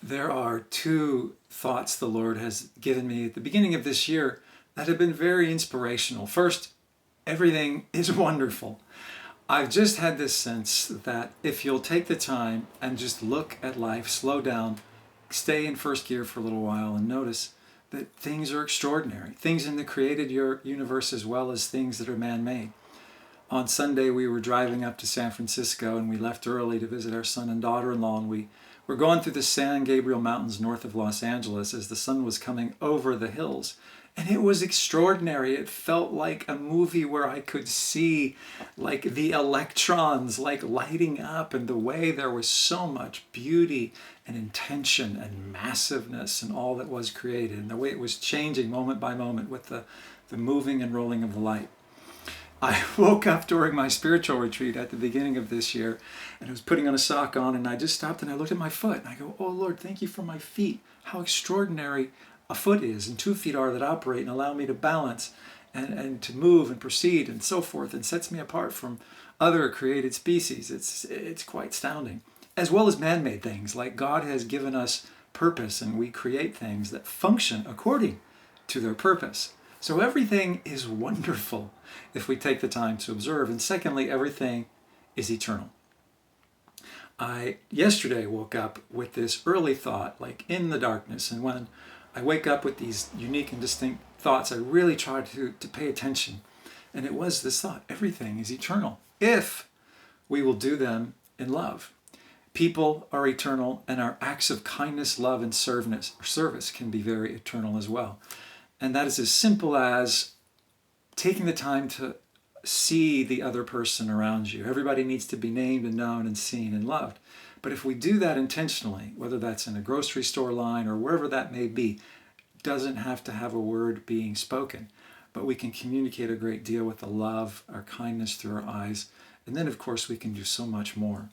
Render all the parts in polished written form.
There are two thoughts the Lord has given me at the beginning of this year that have been very inspirational. First, everything is wonderful. I've just had this sense that if you'll take the time and just look at life, slow down, stay in first gear for a little while and notice that things are extraordinary. Things in the created universe as well as things that are man-made. On Sunday, we were driving up to San Francisco and we left early to visit our son and daughter-in-law, and we were going through the San Gabriel Mountains north of Los Angeles as the sun was coming over the hills. And it was extraordinary. It felt like a movie where I could see like the electrons like lighting up, and the way there was so much beauty and intention and massiveness and all that was created, and the way it was changing moment by moment with the moving and rolling of the light. I woke up during my spiritual retreat at the beginning of this year, and I was putting on a sock on, and I just stopped and I looked at my foot and I go, "Oh Lord, thank you for my feet. How extraordinary a foot is, and 2 feet are that operate and allow me to balance and to move and proceed and so forth, and sets me apart from other created species." It's quite astounding. As well as man-made things, like God has given us purpose and we create things that function according to their purpose. So everything is wonderful if we take the time to observe. And secondly, everything is eternal. I yesterday woke up with this early thought, like in the darkness. And when I wake up with these unique and distinct thoughts, I really try to pay attention. And it was this thought: everything is eternal if we will do them in love. People are eternal, and our acts of kindness, love, and service can be very eternal as well. And that is as simple as taking the time to see the other person around you. Everybody needs to be named and known and seen and loved. But if we do that intentionally, whether that's in a grocery store line or wherever that may be, doesn't have to have a word being spoken. But we can communicate a great deal with the love, our kindness through our eyes. And then, of course, we can do so much more.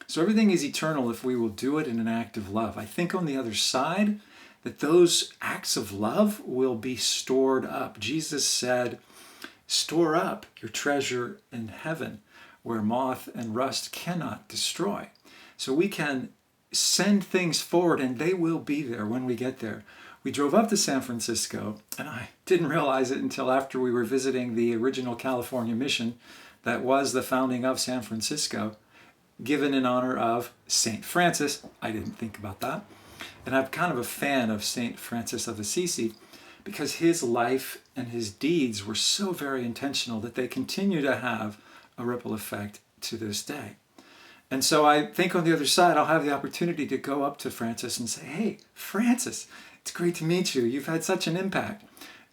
So everything is eternal if we will do it in an act of love. I think on the other side, that those acts of love will be stored up. Jesus said, "Store up your treasure in heaven, where moth and rust cannot destroy." So we can send things forward, and they will be there when we get there. We drove up to San Francisco, and I didn't realize it until after we were visiting the original California mission that was the founding of San Francisco, given in honor of St. Francis. I didn't think about that. And I'm kind of a fan of St. Francis of Assisi because his life and his deeds were so very intentional that they continue to have a ripple effect to this day. And so I think on the other side, I'll have the opportunity to go up to Francis and say, "Hey, Francis, it's great to meet you. You've had such an impact."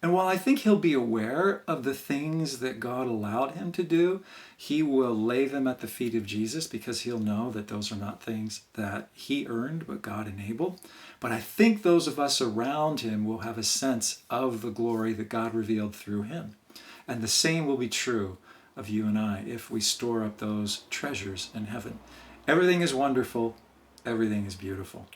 And while I think he'll be aware of the things that God allowed him to do, he will lay them at the feet of Jesus, because he'll know that those are not things that he earned, but God enabled. But I think those of us around him will have a sense of the glory that God revealed through him. And the same will be true of you and I if we store up those treasures in heaven. Everything is wonderful. Everything is beautiful.